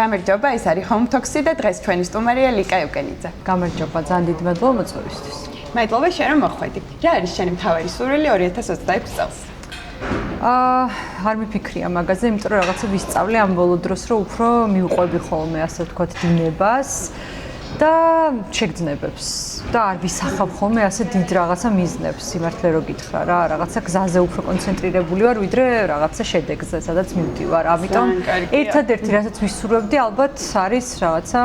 გამარჯობა, ეს არის Home Talks-ი და დღეს ჩვენი სტუმარია ლიკა ევგენიძე. გამარჯობა, ძალიან დიდი მადლობა მოწვევისთვის. მადლობა შენ რომ მოხვედი. რა არის შენი მთავარი სურვილი 2026 წელს? არ მიფიქრია მაგაზე, იმიტომ რომ რაღაცა ვისწავლე ამ ბოლო დროს, რომ უფრო მივყვები ხოლმე, ასე ვთქვათ, დინებას და შეგრძნებებს და არ ვისახავ ხოლმე ასე დიდ რაღაცა მიზნებს, სიმართლე რო გითხრა რა, რაღაცა გზაზე უფრო კონცენტრირებული ვარ, ვიდრე რაღაცა შედეგზე, სადაც მივდივარ. ამიტომ ერთადერთი რასაც ვისურვებდი, ალბათ არის რაღაცა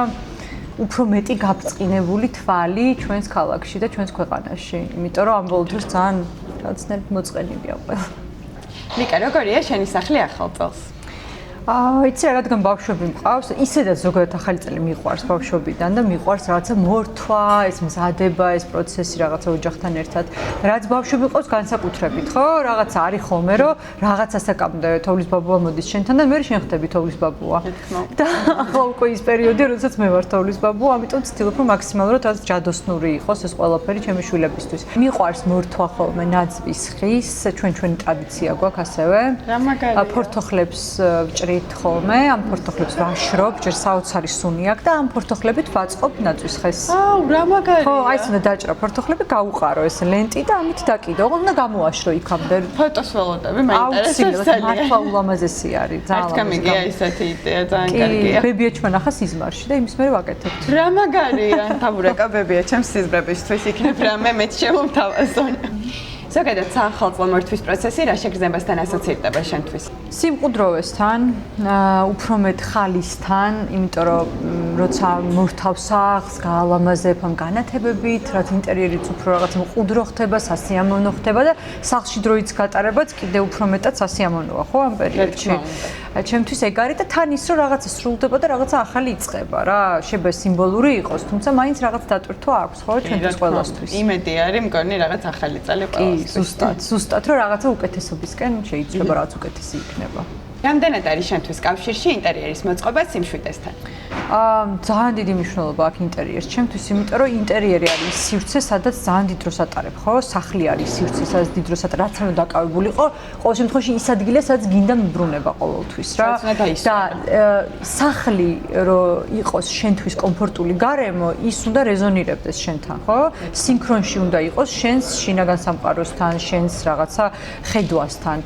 უფრო მეტი გაბრწყინებული თვალი ჩვენს ქალაქში და ჩვენს ქვეყანაში. იმიტომ რომ ამ ბოლო დროს ძალიან რაღაცნაირად მოწყენილია ყველა. ლიკა, როგორია შენი სახლი ახალ წელს? იცი რა, რადგან ბავშვები მყავს, ისედაც ზოგადად ახალი წელი მიყვარს ბავშვობიდან და მიყვარს რაღაცა მორთვა, ეს მზადება, ეს პროცესი რაღაცა ოჯახთან ერთად. რაც ბავშვები ყავს განსაკუთრებით, ხო? რაღაცა არის ხოლმე, რომ რაღაცა საკამდე თოვლის ბაბუა მოდის შენთან და მე შენ ხდები თოვლის ბაბუა. და ახლა უკვე ის პერიოდია, როდესაც მე ვარ თოვლის ბაბუა, ამიტომ ვცდილობ რომ მაქსიმალურად რაც ჯადოსნური იყოს ეს ყველაფერი ჩემი შვილებისთვის. მიყვარს მორთვა ხოლმე ნაძვის ხის, ჩვენი ტრადიცია გვაქვს ასევე. რა მაგარია. ფორთოხლებს ვჭრით ხოლმე, ამ ფორთოხლებს ვაშრობ, ჯერ საოცარი სუნი აქვს და ამ ფორთოხლებით ვაწყობ ნაძვის ხეს. რა მაგარია. ხო, აი ეს უნდა დაჭრა ფორთოხლები, გაუყარო ეს ლენტი და ამით დაკიდო. ოღონდ უნდა გამოაშრო იქამდე. ფოტოს ველოდები, მაინტერესებს. მართლა ულამაზესი არის, ძალიან ლამაზი. გამიგია ესეთი იდეა, ძალიან კარგია. ბებია ჩვენახა სიზმარში და იმის მერე ვაკეთებ. რა მაგარია, თაბურეკა ბებია ჩემს სიზმრებისთვის იქნებ რამე მეც შემომთავაზონ. ზოგადად საახალწლო მორთვის პროცესი რა შეგრძნებასთან ასოცირდება შენთვის? სიმყუდროვესთან, უფრო მეტ ხალისთან, იმიტომ რომ როცა მორთავ სახლს, გაალამაზებ ამ განათებებით, რაც ინტერიერიც უფრო რაღაც მყუდრო ხდება, სასიამოვნო ხდება და სახლში დროიც გატარებაც კიდევ უფრო მეტად სასიამოვნოა, ხო, ამ პერიოდში. ჩემთვის ეგ არის და თან ის რომ რაღაცა სრულდება და რაღაცა ახალი იწყება რა, შეიძლება სიმბოლური იყოს, თუმცა მაინც რაღაც დატვირთვა აქვს, ხო, ჩვენთვის ყველასთვის. იმედი არის მგონი რაღაც ახალი წელი ყველასთვის. ზუსტად რომ რაღაცა უკეთესობისკენ შეიძლება რაღაც უკეთესი იქნება. რამდენად არის შენთვის კავშირში ინტერიერის მოწყობა სიმშვიდესთან? ძალიან დიდი მნიშვნელობა აქვს ინტერიერს ჩემთვის, იმიტომ რომ ინტერიერი არის სივრცე, სადაც ძალიან დიდ დროს ატარებ, ხო? სახლი არის სივრცე, სადაც დიდ დროს ატარებ, რაც არ უნდა დაკავებული იყო, ყოველ შემთხვევაში ის ადგილია, სადაც გინდა მიბრუნება ყოველთვის რა. და სახლი რომ იყოს შენთვის კომფორტული გარემო, ის უნდა რეზონირებდეს შენთან, ხო? სინქრონში უნდა იყოს შენს შინაგან სამყაროსთან, შენს რაღაცა ხედვასთან.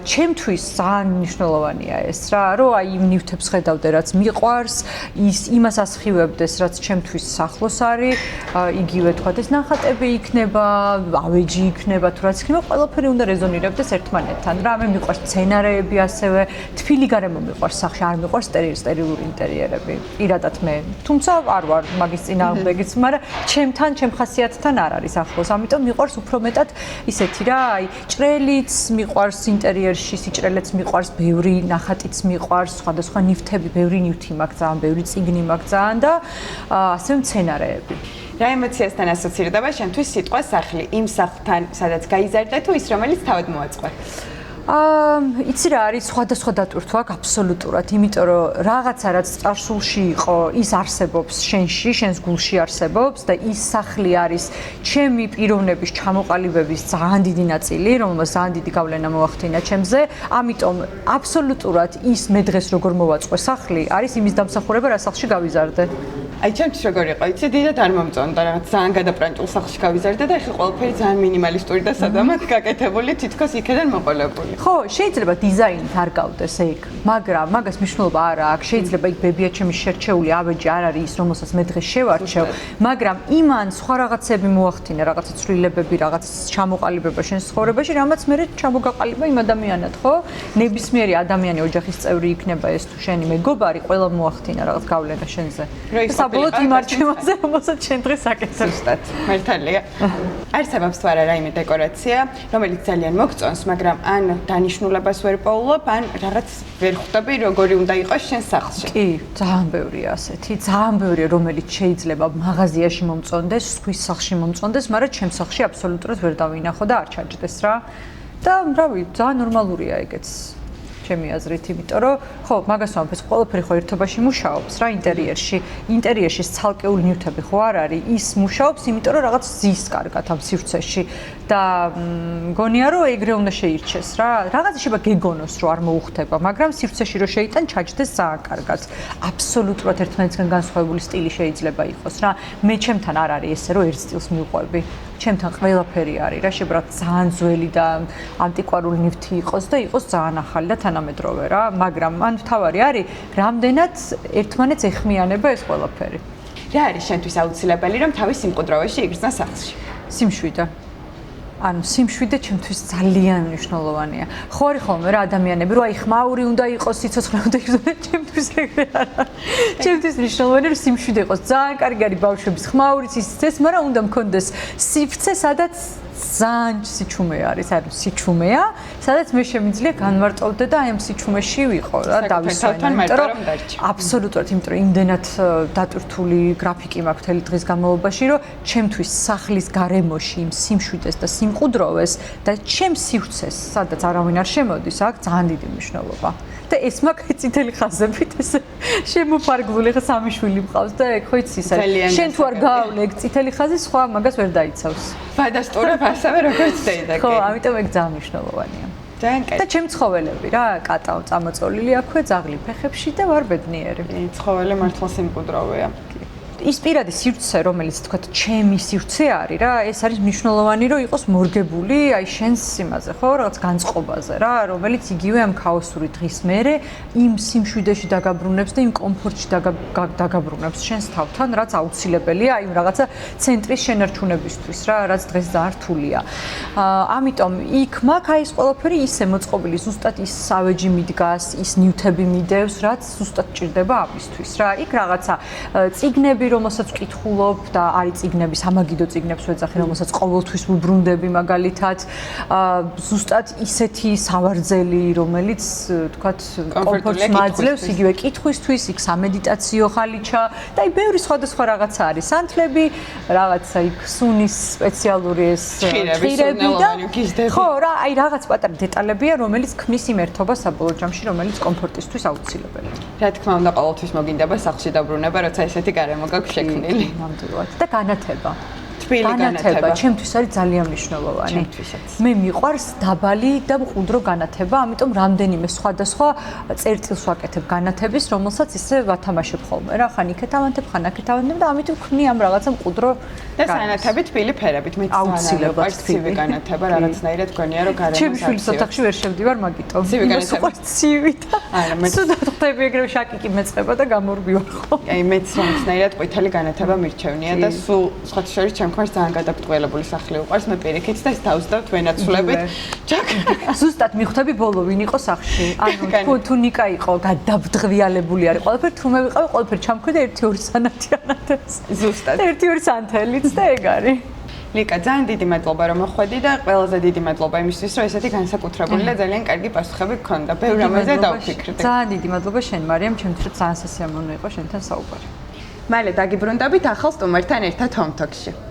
ჩემთვის ძალიან მნიშვნელოვანია ეს რა, რომ აი იმ ნივთებს ხედავდე, რაც მიყვარს, ის იმას ასხივებდეს, რაც ჩემთვის სახლოს არის, იგივე თქვა ეს ნახატები იქნება, ავეჯი იქნება, თუ რაც იქნება, ყველაფერი უნდა რეზონირებდეს ერთმანეთთან. რა მე მიყვარს სცენარეები ასევე, თბილი გარემო მიყვარს სახლში, არ მიყვარს სტერილური ინტერიერები. პირადად მე. თუმცა არ ვარ მაგის წინააღმდეგიც, მაგრამ ჩემთან, ჩემ ხასიათთან არ არის ახლოს. ამიტომ მიყვარს უფრო მეტად ისეთი რა, აი ჭრელიც მიყვარს ინტერიერში, სიჭრელეც მიყვარს, ბევრი ნახატიც მიყვარს, სხვადასხვა ნივთები, ბევრი ნივთი მაქვს ძალიან, ბევრი წიგნი მაქვს ძალიან და ასევე მცენარეები. რა ემოციასთან ასოცირდება შენთვის სიტყვა სახლი? იმ სახლთან, სადაც გაიზარდე თუ ის, რომელიც თავად მოაწყვე? იცი რა არის სხვადასხვა დატვირთვა აქვს აბსოლუტურად, იმიტომ რომ რაღაცა რაც წარსულში იყო, ის არსებობს შენში, შენს გულში არსებობს და ის სახლი არის ჩემი პიროვნების ჩამოყალიბების ძალიან დიდი ნაწილი, რომელსაც ძალიან დიდი გავლენა მოახდინა ჩემზე. ამიტომ აბსოლუტურად ის მე დღეს როგორ მოვაწყვე სახლი, არის იმის დამსახურება, რა სახლში გავიზარდე. აი ჩემთვის როგორ იყო, იცი, დიდად არ მომწონდა რაღაც ძალიან გადაბრანჭულ სახლში გავიზარდე და ეხლა ყველაფერი ძალიან მინიმალისტური და სადამად გაკეთებული, თითქოს იქიდან მოყოლებული. ხო, შეიძლება დიზაინით არ გავდეს ეგ, მაგრამ მაგას მნიშვნელობა არ აქვს. შეიძლება იქ ბებია ჩემი შერჩეული ავეჯი არ არის ის, რომელსაც მე დღეს შევარჩევ, მაგრამ იმან სხვა რაღაცები მოახდინა, რაღაცა ცვლილებები, რაღაცა ჩამოყალიბება შენს ცხოვრებაში, რამაც მე ჩამოგაყალიბა იმ ადამიანად, ხო? ნებისმიერი ადამიანი, ოჯახის წევრი იქნება ეს თუ შენი მეგობარი, ყველა მოახდინა რაღაც გავლენა შენზე. საბოლოოდ იმ არჩევანზე, რომელსაც შენ დღეს აკეთებ. ზუსტად, მართალია. არსებობს თუ არა რაიმე დეკორაცია, რომელიც ძალიან მოგწონს, მაგრამ ან დანიშნულებას ვერ პოულობ, ან რაღაც ვერ ხვდები, როგორი უნდა იყოს შენ სახლში. კი, ძალიან ბევრია ასეთი, ძალიან ბევრია, რომელიც შეიძლება მაღაზიაში მომწონდეს, სხვის სახლში მომწონდეს, მაგრამ ჩემ სახლში აბსოლუტურად ვერ დავინახო და არ ჩაჯდეს რა. და რავი, ძალიან ნორმალურია ეგეც. ჩემი აზრით, იმიტომ რომ ხო, მაგას ვამბობ, ეს ყველაფერი ხო ერთობაში მუშაობს რა ინტერიერში. ინტერიერში ცალკეული ნივთები ხო არ არის, ის მუშაობს, იმიტომ რომ რაღაც ზის კარგად ამ სივრცეში და მგონია რომ ეგრე უნდა შეირჩეს რა. რაღაცა შეიძლება გეგონოს რომ არ მოუხდება, მაგრამ სივრცეში რო შეიტან ჩაჯდეს ძალიან კარგად. აბსოლუტურად ერთმანეთისგან განსხვავებული სტილი შეიძლება იყოს რა. მე ჩემთან არ არის ესე რომ ერთ სტილს მივყვები. ჩემთან ყველაფერი არის რა, შებრალ ძალიან ძველი და ანტიკვარული ნივთი იყოს და იყოს ძალიან ახალი და თანამედროვე რა, მაგრამ ან თავარი არის, რამდენად ერთმანეთს ეხმიანება ეს ყველაფერი. რა არის შენთვის აუცილებელი რომ თავის სიმყუდროვეში იგრძნო სახლში? სიმშვიდე. ანუ სიმშვიდე ჩემთვის ძალიან მნიშვნელოვანია. ხო არის ხოლმე რა ადამიანები, რომ აი ხმაური უნდა იყოს, სიცოცხლე უნდა იყოს, ჩემთვის ეგრე არა. ჩემთვის მნიშვნელოვანია რომ სიმშვიდე იყოს. ძალიან კარგი არის ბავშვების ხმაურიც ისიც, მაგრამ უნდა მქონდეს სივრცე, სადაც ძალიან სიჩუმე არის, ანუ სიჩუმეა, სადაც მე შემიძლია განმარტოვდე და აი ამ სიჩუმეში ვიყო რა, დავისვენო, იმიტომ რომ აბსოლუტურად, იმიტომ რომ იმდენად დატვირთული გრაფიკი მაქვს მთელი დღის განმავლობაში, რომ ჩემთვის სახლის გარემოში იმ სიმშვიდეს და სიმყუდროვეს და ჩემს სივრცეს, სადაც არავინ არ შემოდის, აქვს ძალიან დიდი მნიშვნელობა. და ეს მაქვს წითელი ხაზებით ესე შემოფარგლული ხა სამი შვილი მყავს და ეგ ხო იცი ისე შენ თუ არ გავლე ეგ წითელი ხაზი სხვა მაგას ვერ დაიცავს ვადასტურებ ასევე როგორც დედა ხო ამიტომ ეგ ძალიან მნიშვნელოვანია და ჩემ ცხოველები რა კატაო წამოწოლილი აქვე ძაღლი ფეხებში და ვარ ბედნიერი ცხოველი მართლა სიმყუდროვეა ის პირადი სივრცე, რომელიც თქვა ჩემი სივრცე არის რა, ეს არის მნიშვნელოვანი, რომ იყოს მორგებული აი შენს იმაზე, ხო, რაღაც განწყობაზე რა, რომელიც იგივე ამ ქაოსური დღის მერე იმ სიმშვიდეში დაგაბრუნებს და იმ კომფორტში დაგაბრუნებს შენს თავთან, რაც აუცილებელია აი რაღაცა ცენტრის შენარჩუნებისთვის რა, რაც დღეს ძალიან რთულია. ამიტომ იქ მაქვს აი ეს ყველაფერი ისე მოწყობილი, ზუსტად ის ავეჯი მიდგას, ის ნივთები მიდევს, რაც ზუსტად ჭირდება ამისთვის რა. იქ რაღაცა წიგნები რომელსაც ვკითხულობ და არის წიგნები, სამაგიდო წიგნებს ვეძახი, რომელსაც ყოველთვის ვუბრუნდები მაგალითად, ზუსტად ისეთი სავარძელი, რომელიც თქვათ კომფორტს მაძლევს, იგივე კითხვისთვის, იქ სამედიტაციო ხალიჩა და აი ბევრი სხვადასხვა რაღაცა არის. სანთლები, რაღაცა იქ სუნის სპეციალური ეს ხირები და ხო, რა, აი რაღაც პატარა დეტალებია, რომელიც ქმნის იმ ერთობას საბოლოო ჯამში, რომელიც კომფორტისთვის აუცილებელია. რა თქმა უნდა, ყოველთვის მოგინდება სახლში დაბრუნება, როცა ესეთი გარემო გაქვს შექმნილი. ნამდვილად. და განათება. განათება ჩემთვის არის ძალიან მნიშვნელოვანი. ჩემთვისაც. მე მიყვარს დაბალი და მყუდრო განათება, ამიტომ რამდენიმე სხვადასხვა წერტილს ვაკეთებ განათების, რომელსაც ისე ვათამაშებ ხოლმე რა, ხან იქეთ ავანთებ, ხან აქეთ ავანთებ და ამიტომ ვქმნი ამ რაღაცა მყუდრო და სანათები თბილი ფერებით. მე აუცილებლად ცივი განათება, რაღაცნაირად გონია რომ გარემოს ჩემი შვილის ოთახში ვერ შევდივარ მაგიტომ. იმას უყვარს ცივი და არა მე ცუდად ხდები ეგრევე შაკიკი მეწყება და გამორბივარ ხო. აი მეც სამწნაირად ყვითელი განათება მირჩევნია და სულ სხვა შორის ჩემ ხარ ძალიან გადაბრტყელებული სახლი უყარს მე პირიქით და ეს დავსდავთ ვენაცვლებით. ზუსტად მიხვდები ბოლო ვინ იყო სახლში. ანუ თუ ნიკა იყო გადაბრტყელებული არის ყველაფერი თუ მე ვიყავი ყველაფერი ჩამქვდა 1-2 სანათი ანათებს. ზუსტად 1-2 სანთელიც და ეგ არის. ლიკა ძალიან დიდი მადლობა რომ მოხვედი და ყველაზე დიდი მადლობა იმისთვის რომ ესეთი განსაკუთრებული და ძალიან კარგი პასუხები გქონდა. ბევრ რამაზე დავფიქრდი. ძალიან დიდი მადლობა შენ მარიამ, ჩემთვის ძალიან სასიამოვნო იყო შენთან საუბარი. მალე დაგიბრუნდებით ახალ სტუმართან ერთად ჰომ თოქში.